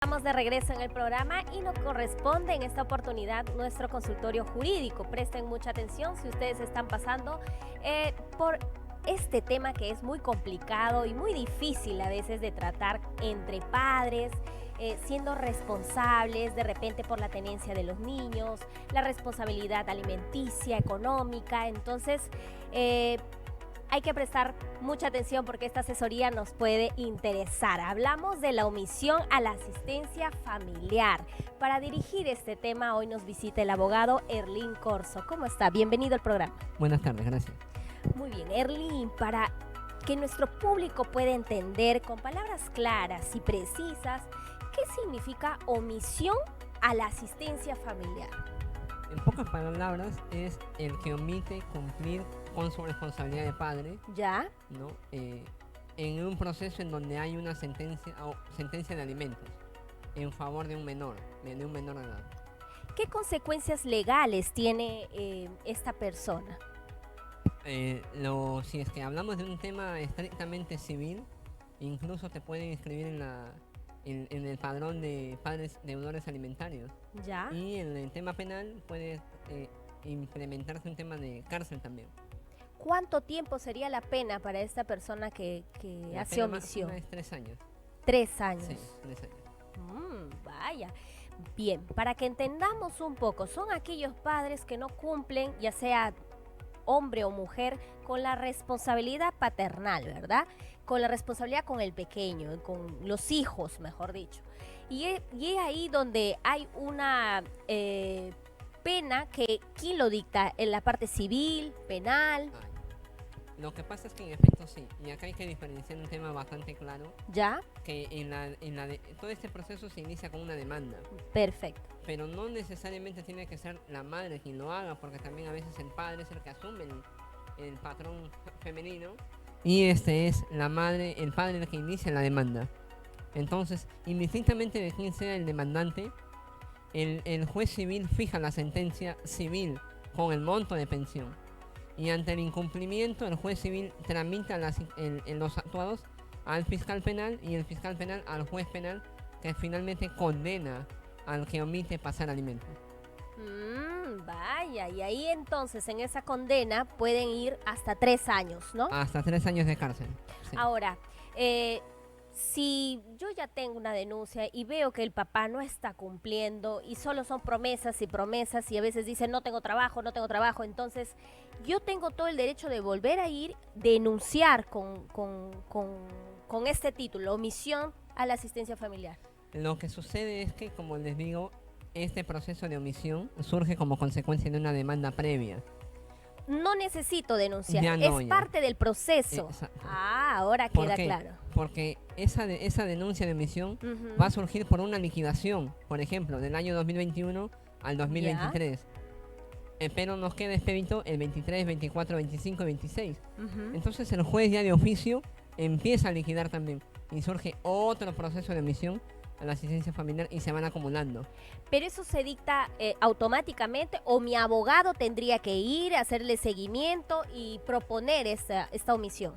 Estamos de regreso en el programa y nos corresponde en esta oportunidad nuestro consultorio jurídico. Presten mucha atención si ustedes están pasando por este tema que es muy complicado y muy difícil a veces de tratar entre padres, siendo responsables de repente por la tenencia de los niños, la responsabilidad alimenticia, económica. Entonces, hay que prestar mucha atención porque esta asesoría nos puede interesar. Hablamos de la omisión a la asistencia familiar. Para dirigir este tema, hoy nos visita el abogado Erlín Corzo. ¿Cómo está? Bienvenido al programa. Buenas tardes, gracias. Muy bien, Erlín, para que nuestro público pueda entender con palabras claras y precisas qué significa omisión a la asistencia familiar. En pocas palabras, es el que omite cumplir con su responsabilidad de padre, ¿Ya? ¿no? En un proceso en donde hay una sentencia de alimentos en favor de un menor, de un menor de edad. ¿Qué consecuencias legales tiene esta persona? Si es que hablamos de un tema estrictamente civil, incluso te pueden inscribir en el padrón de padres deudores alimentarios. ¿Ya? Y en el tema penal puede implementarse un tema de cárcel también. ¿Cuánto tiempo sería la pena para esta persona que La hace pena omisión? máxima es 3 años. 3 años. Sí, 3 años. Vaya. Bien, para que entendamos un poco, son aquellos padres que no cumplen, ya sea hombre o mujer, con la responsabilidad paternal, ¿verdad? Con la responsabilidad con el pequeño, con los hijos, mejor dicho. Y es ahí donde hay una pena que, ¿quién lo dicta? En la parte civil, penal, Lo que pasa es que en efecto sí, y acá hay que diferenciar un tema bastante claro, ¿ya? que todo este proceso se inicia con una demanda, Perfecto. pero no necesariamente tiene que ser la madre quien lo haga, porque también a veces el padre es el que asume el patrón femenino, y este es el padre el que inicia la demanda. Entonces, indistintamente de quién sea el demandante, el juez civil fija la sentencia civil con el monto de pensión. Y ante el incumplimiento, el juez civil tramita los actuados al fiscal penal y el fiscal penal al juez penal, que finalmente condena al que omite pasar alimentos. Vaya, y ahí entonces en esa condena pueden ir hasta 3 años, ¿no? Hasta 3 años de cárcel. Sí. Ahora, si yo ya tengo una denuncia y veo que el papá no está cumpliendo y solo son promesas y a veces dicen no tengo trabajo, entonces yo tengo todo el derecho de volver a ir, denunciar con este título, omisión a la asistencia familiar. Lo que sucede es que, como les digo, este proceso de omisión surge como consecuencia de una demanda previa. No necesito denunciar, Ya no, es ya. parte del proceso. Exacto. Ahora ¿Por queda qué? claro. Porque esa denuncia de omisión va a surgir por una liquidación, por ejemplo, del año 2021 al 2023. Pero nos queda expedito el 23, 24, 25 y 26. Entonces el juez ya de oficio empieza a liquidar también y surge otro proceso de omisión a la asistencia familiar y se van acumulando. Pero eso se dicta automáticamente o mi abogado tendría que ir, hacerle seguimiento y proponer esta omisión.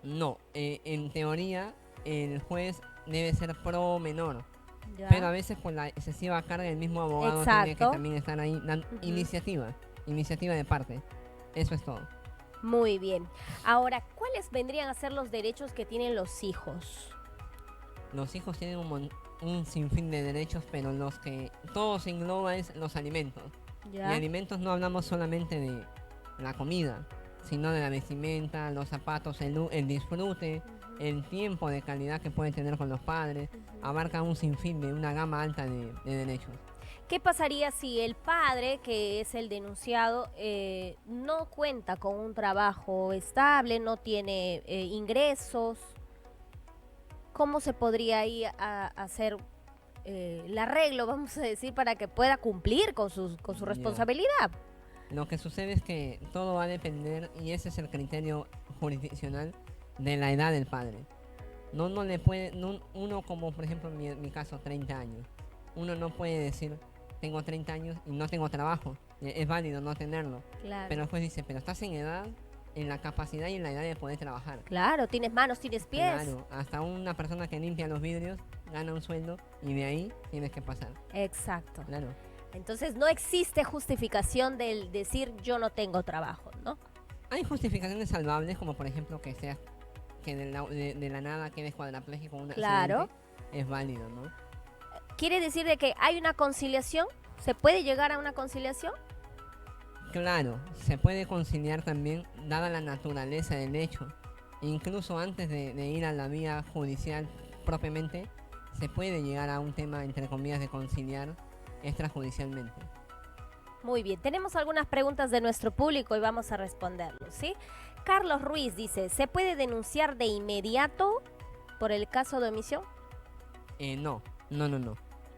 No, en teoría el juez debe ser pro menor, ¿Ya? pero a veces por la excesiva carga el mismo abogado tiene que también estar ahí dando iniciativa de parte. Eso es todo. Muy bien. Ahora, ¿cuáles vendrían a ser los derechos que tienen los hijos? Los hijos tienen un sinfín de derechos, pero los que todos engloba es los alimentos. ¿Ya? Y alimentos no hablamos solamente de la comida, sino de la vestimenta, los zapatos, el disfrute, el tiempo de calidad que puede tener con los padres. Abarca un sinfín de una gama alta de derechos. ¿Qué pasaría si el padre, que es el denunciado, no cuenta con un trabajo estable, no tiene ingresos? ¿Cómo se podría ir a hacer el arreglo, vamos a decir, para que pueda cumplir con su responsabilidad? Lo que sucede es que todo va a depender, y ese es el criterio jurisdiccional, de la edad del padre. Uno como por ejemplo en mi caso 30 años, uno no puede decir tengo 30 años y no tengo trabajo. Es válido no tenerlo. Claro. Pero el juez dice, pero estás en edad, en la capacidad y en la edad de poder trabajar. Claro, tienes manos, tienes pies. Claro, hasta una persona que limpia los vidrios gana un sueldo y de ahí tienes que pasar. Exacto. Claro. Entonces no existe justificación del decir yo no tengo trabajo, ¿no? Hay justificaciones salvables, como por ejemplo que seas que de la nada quedes cuadrapléjico con un Claro. accidente. Es válido, ¿no? ¿Quiere decir de que hay una conciliación? ¿Se puede llegar a una conciliación? Claro, se puede conciliar también, dada la naturaleza del hecho. Incluso antes de ir a la vía judicial propiamente, se puede llegar a un tema, entre comillas, de conciliar extrajudicialmente. Muy bien, tenemos algunas preguntas de nuestro público y vamos a responderlos, ¿sí? Carlos Ruiz dice, ¿se puede denunciar de inmediato por el caso de omisión? No.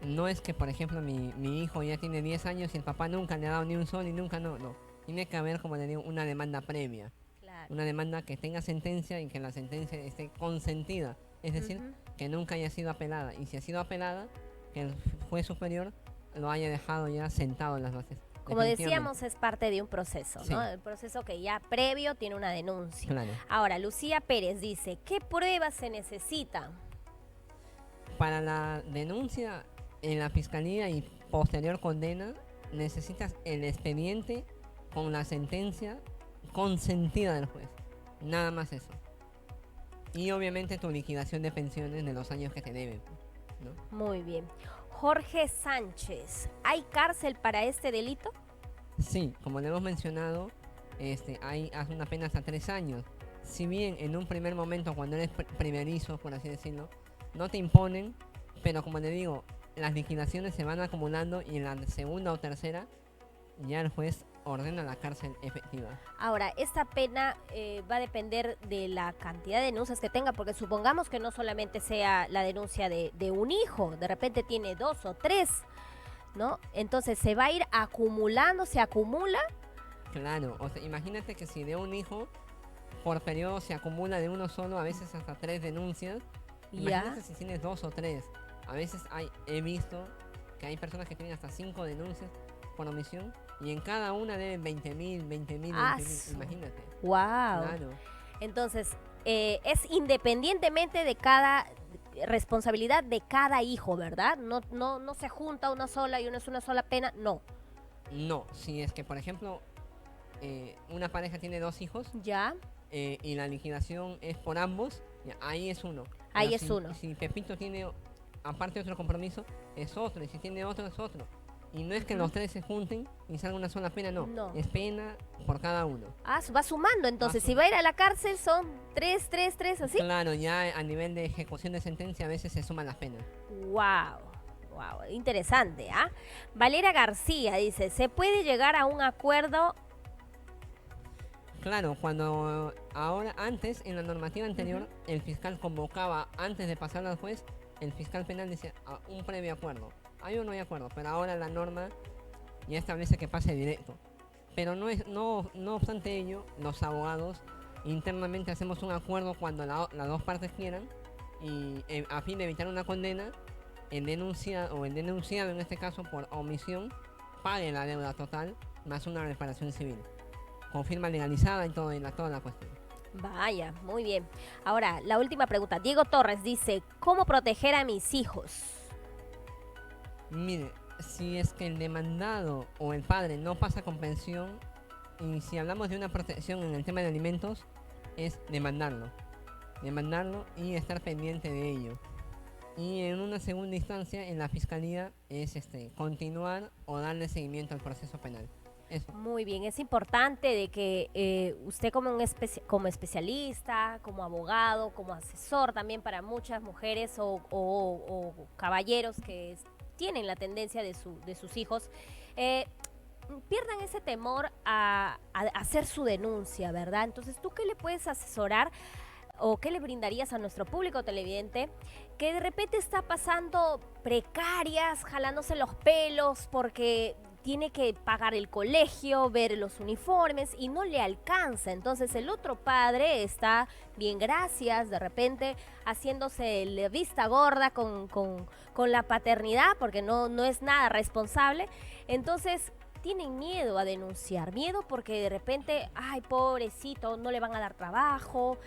No es que, por ejemplo, mi hijo ya tiene 10 años y el papá nunca le ha dado ni un sol y nunca no. Tiene que haber, como le digo, una demanda previa. Claro. Una demanda que tenga sentencia y que la sentencia esté consentida. Es decir, que nunca haya sido apelada. Y si ha sido apelada, que el juez superior lo haya dejado ya sentado en las bases. Como decíamos, es parte de un proceso, Sí. ¿no? El proceso que ya previo tiene una denuncia. Claro. Ahora, Lucía Pérez dice, ¿qué pruebas se necesitan? Para la denuncia en la fiscalía y posterior condena, necesitas el expediente con la sentencia consentida del juez. Nada más eso. Y obviamente tu liquidación de pensiones de los años que te deben, ¿no? Muy bien. Jorge Sánchez, ¿hay cárcel para este delito? Sí, como le hemos mencionado, hay una pena hasta 3 años. Si bien en un primer momento, cuando eres primerizo, por así decirlo, no te imponen, pero como le digo, las liquidaciones se van acumulando y en la segunda o tercera ya el juez ordena la cárcel efectiva. Ahora, esta pena va a depender de la cantidad de denuncias que tenga, porque supongamos que no solamente sea la denuncia de un hijo, de repente tiene 2 o 3, ¿no? Entonces se va a ir acumulando, se acumula. Claro, o sea, imagínate que si de un hijo por periodo se acumula de uno solo, a veces hasta 3 denuncias. Imagínate si tienes 2 o 3. A veces he visto que hay personas que tienen hasta 5 denuncias por omisión y en cada una deben 20.000, 20.000, imagínate. ¡Wow! Claro. Entonces, es independientemente de cada responsabilidad de cada hijo, ¿verdad? No se junta una sola y una es una sola pena, no. No, si es que, por ejemplo, una pareja tiene 2 hijos ¿Ya? Y la liquidación es por ambos, ya, ahí es uno. Ahí Pero es uno. Si Pepito tiene aparte otro compromiso, es otro, y si tiene otro, es otro. Y no es que los 3 se junten y salga una sola pena, no. Es pena por cada uno. Ah, va sumando entonces. Si va a ir a la cárcel son 3, ¿así? Claro, ya a nivel de ejecución de sentencia a veces se suman las penas. Wow, interesante, ¿ah? Valera García dice, ¿se puede llegar a un acuerdo? Claro, cuando antes, en la normativa anterior, el fiscal convocaba, antes de pasarlo al juez, el fiscal penal decía un previo acuerdo. Hay o no hay acuerdo, pero ahora la norma ya establece que pase directo. Pero no obstante ello, los abogados internamente hacemos un acuerdo cuando las dos partes quieran y a fin de evitar una condena, el denunciado en este caso por omisión pague la deuda total más una reparación civil. Con firma legalizada y toda la cuestión. Vaya, muy bien. Ahora, la última pregunta. Diego Torres dice, ¿cómo proteger a mis hijos? Mire, si es que el demandado o el padre no pasa con pensión, y si hablamos de una protección en el tema de alimentos, es demandarlo y estar pendiente de ello. Y en una segunda instancia, en la fiscalía, es continuar o darle seguimiento al proceso penal. Eso. Muy bien, es importante de que usted como especialista, como abogado, como asesor también para muchas mujeres o caballeros que tienen la tendencia de sus hijos, pierdan ese temor a hacer su denuncia, ¿verdad? Entonces, ¿tú qué le puedes asesorar o qué le brindarías a nuestro público televidente que de repente está pasando precarias, jalándose los pelos porque tiene que pagar el colegio, ver los uniformes y no le alcanza? Entonces el otro padre está bien, gracias, de repente haciéndose la vista gorda con la paternidad porque no es nada responsable. Entonces tienen miedo a denunciar, miedo porque de repente, ay, pobrecito, no le van a dar trabajo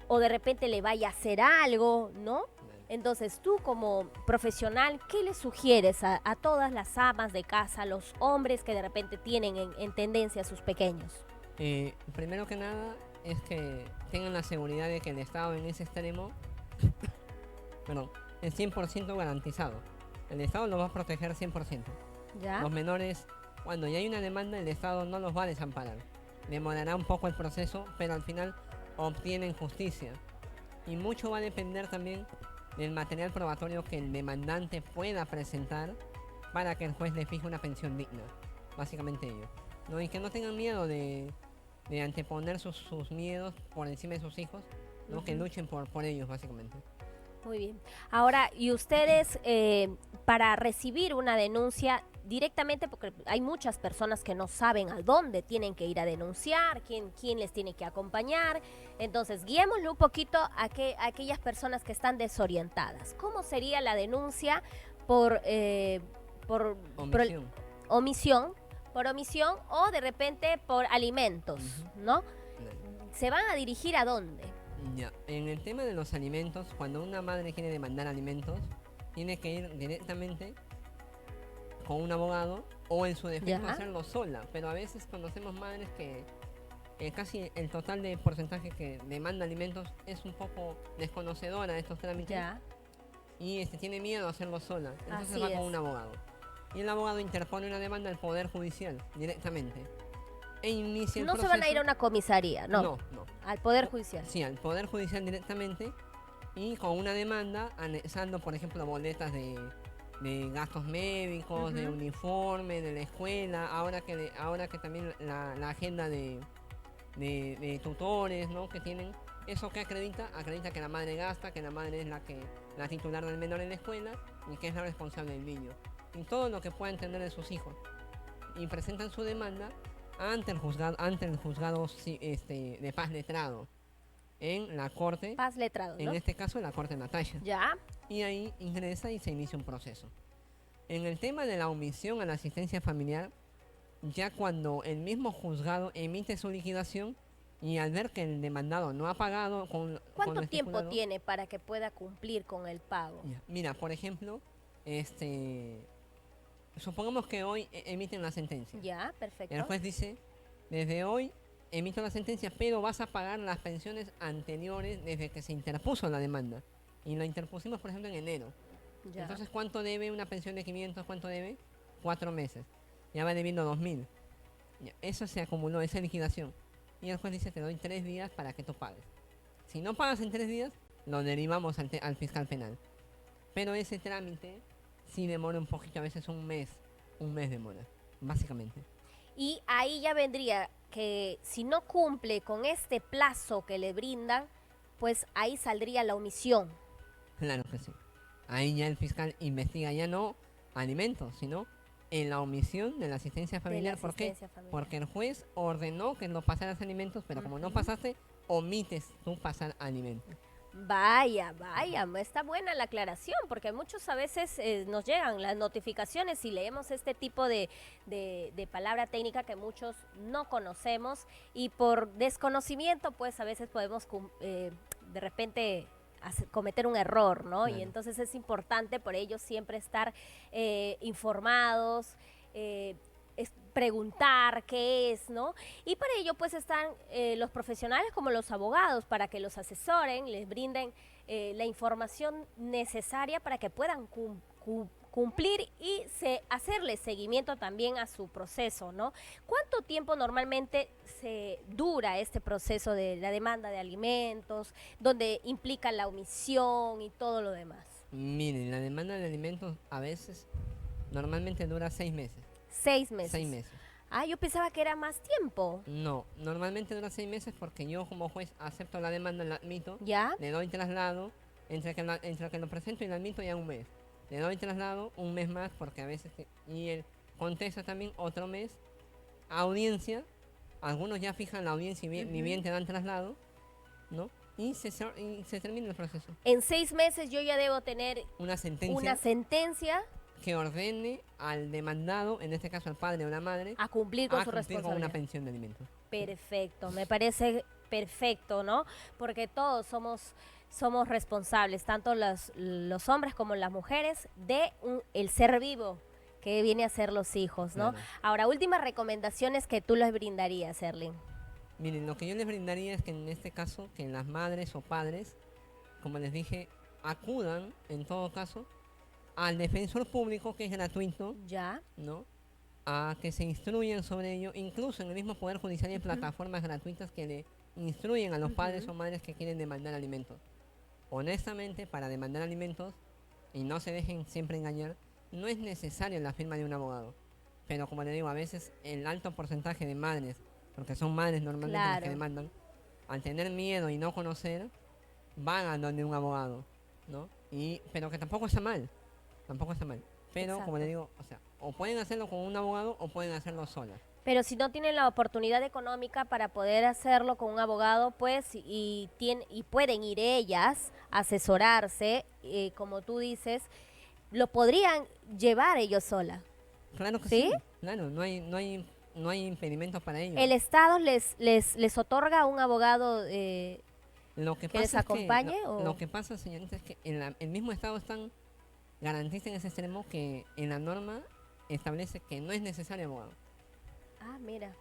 o de repente le vaya a hacer algo, ¿no? Entonces, tú como profesional, ¿qué le sugieres a todas las amas de casa, a los hombres que de repente tienen en tendencia a sus pequeños? Primero que nada es que tengan la seguridad de que el Estado en ese extremo, perdón, es 100% garantizado. El Estado los va a proteger 100%. ¿Ya? Los menores, cuando ya hay una demanda, el Estado no los va a desamparar. Demorará un poco el proceso, pero al final obtienen justicia. Y mucho va a depender también del material probatorio que el demandante pueda presentar para que el juez le fije una pensión digna. Básicamente ello. ¿No? Y que no tengan miedo de anteponer sus miedos por encima de sus hijos, ¿no? Que luchen por ellos, básicamente. Muy bien. Ahora, ¿y ustedes para recibir una denuncia directamente, porque hay muchas personas que no saben a dónde tienen que ir a denunciar, quién les tiene que acompañar? Entonces, guiémosle un poquito a aquellas personas que están desorientadas. ¿Cómo sería la denuncia por Omisión. por omisión o de repente por alimentos, ¿no? ¿Se van a dirigir a dónde? Ya, en el tema de los alimentos, cuando una madre quiere demandar alimentos, tiene que ir directamente con un abogado o en su defecto Ya. hacerlo sola. Pero a veces conocemos madres que casi el total de porcentaje que demanda alimentos es un poco desconocedora de estos trámites Ya. y tiene miedo a hacerlo sola. Entonces Así va con es. un abogado. Y el abogado interpone una demanda al Poder Judicial directamente. E inicia el No se van a ir a una comisaría, no. No, no. Al Poder Judicial. Sí, al Poder Judicial directamente y con una demanda anexando, por ejemplo, boletas de gastos médicos, de uniforme, de la escuela, ahora que también la agenda de tutores, ¿no? Que tienen, eso que acredita que la madre gasta, que la madre es la titular del menor en la escuela y que es la responsable del niño. Y todo lo que pueda entender de sus hijos. Y presentan su demanda ante el juzgado de paz letrado en la corte, Paz letrado, ¿no? en este caso en la corte Natalia. Ya. Y ahí ingresa y se inicia un proceso. En el tema de la omisión a la asistencia familiar, ya cuando el mismo juzgado emite su liquidación y al ver que el demandado no ha pagado ¿Cuánto lo tiempo estipulado, tiene para que pueda cumplir con el pago? ya, mira, por ejemplo, supongamos que hoy emiten la sentencia. Ya, perfecto. El juez dice, desde hoy emito la sentencia, pero vas a pagar las pensiones anteriores desde que se interpuso la demanda. Y la interpusimos, por ejemplo, en enero. Ya. Entonces, ¿cuánto debe una pensión de 500? ¿Cuánto debe? 4 meses. Ya va debiendo 2.000. Ya, eso se acumuló, esa liquidación. Y el juez dice, te doy 3 días para que tú pagues. Si no pagas en 3 días, lo derivamos al fiscal penal. Pero ese trámite sí demora un poquito, a veces un mes demora, básicamente. Y ahí ya vendría que si no cumple con este plazo que le brindan, pues ahí saldría la omisión. Claro que sí. Ahí ya el fiscal investiga ya no alimentos, sino en la omisión de la asistencia familiar. ¿Por qué? Porque el juez ordenó que no pasaras alimentos, pero como no pasaste, omites tú pasar alimentos. Vaya, está buena la aclaración, porque muchos a veces nos llegan las notificaciones y leemos este tipo de palabra técnica que muchos no conocemos y por desconocimiento pues a veces podemos de repente cometer un error, ¿no? Claro. Y entonces es importante por ello siempre estar informados, preguntar qué es, ¿no? Y para ello pues están los profesionales como los abogados para que los asesoren, les brinden la información necesaria para que puedan cumplir y hacerle seguimiento también a su proceso, ¿no? ¿Cuánto tiempo normalmente se dura este proceso de la demanda de alimentos, donde implica la omisión y todo lo demás? Miren, la demanda de alimentos a veces normalmente dura 6 meses. 6 meses. 6 meses. Ah, yo pensaba que era más tiempo. No, normalmente dura 6 meses porque yo como juez acepto la demanda, la admito, ¿Ya? le doy traslado, entre que lo presento y la admito ya un mes. Le doy traslado un mes más porque a veces, y él contesta también otro mes, audiencia, algunos ya fijan la audiencia y ni bien te dan traslado, ¿no? Y se termina el proceso. En 6 meses yo ya debo tener Una sentencia. una sentencia Que ordene al demandado, en este caso al padre o la madre, a cumplir con su con responsabilidad. una pensión de alimentos. Perfecto, me parece perfecto, ¿no? Porque todos somos somos responsables, tanto los hombres como las mujeres, de el ser vivo que viene a ser los hijos, ¿no? Claro. Ahora, últimas recomendaciones que tú les brindarías, Erling. Miren, lo que yo les brindaría es que en este caso, que las madres o padres, como les dije, acudan, en todo caso, al defensor público, que es gratuito, Ya. ¿no? A que se instruyan sobre ello. Incluso en el mismo Poder Judicial hay plataformas gratuitas que le instruyen a los padres o madres que quieren demandar alimentos. Honestamente, para demandar alimentos, y no se dejen siempre engañar, no es necesario la firma de un abogado. Pero como le digo, a veces el alto porcentaje de madres, porque son madres normalmente las Claro. que demandan, al tener miedo y no conocer, van a donde un abogado, ¿no? Pero que tampoco está mal, tampoco está mal. Pero como le Exacto. digo, o sea, o pueden hacerlo con un abogado o pueden hacerlo solas. Pero si no tienen la oportunidad económica para poder hacerlo con un abogado, pues, y pueden ir ellas a asesorarse, como tú dices, lo podrían llevar ellos solas. Claro que ¿Sí? sí, claro, no hay impedimentos para ello. ¿El Estado les otorga un abogado? Lo que que pasa les acompañe, es que, o- lo que pasa, señorita, es que el mismo Estado están garantiza en ese extremo que en la norma establece que no es necesario abogado. Ah, mira.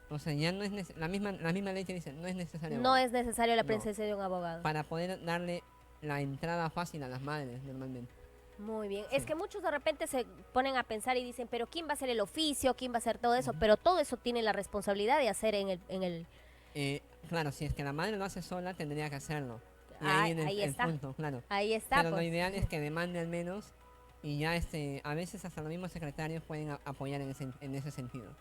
O sea, ya no es la misma ley te dice, no es necesario No abogado. es necesario la No. presencia de un abogado. Para poder darle la entrada fácil a las madres, normalmente. Muy bien. Sí. Es que muchos de repente se ponen a pensar y dicen, pero ¿quién va a hacer el oficio? ¿Quién va a hacer todo eso? Pero todo eso tiene la responsabilidad de hacer en el. Claro, si es que la madre lo hace sola, tendría que hacerlo. Y Ah, ahí viene ahí el está. punto, claro. Ahí está, Pero lo pues. ideal es que demande al menos y ya a veces hasta los mismos secretarios pueden apoyar en ese sentido.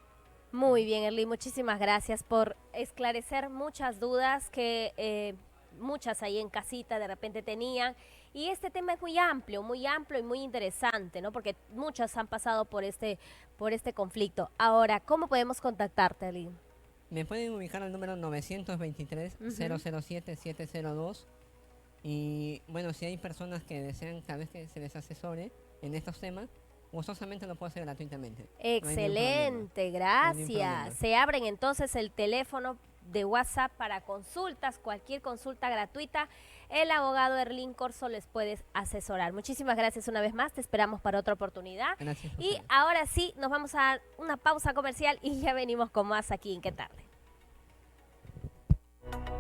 Muy bien, Erly, muchísimas gracias por esclarecer muchas dudas que muchas ahí en casita de repente tenían. Y este tema es muy amplio y muy interesante, ¿no? Porque muchas han pasado por este conflicto. Ahora, ¿cómo podemos contactarte, Erly? Me pueden ubicar al número 923-007-702. Y bueno, si hay personas que desean cada vez que se les asesore en estos temas, gustosamente lo puedo hacer gratuitamente. No hay ningún Excelente, problema. No hay ningún gracias. problema. Se abren entonces el teléfono de WhatsApp para consultas, cualquier consulta gratuita. El abogado Erling Corso les puede asesorar. Muchísimas gracias una vez más, te esperamos para otra oportunidad. Gracias a Y ustedes. ahora sí, nos vamos a dar una pausa comercial y ya venimos con más aquí en Qué Tarde.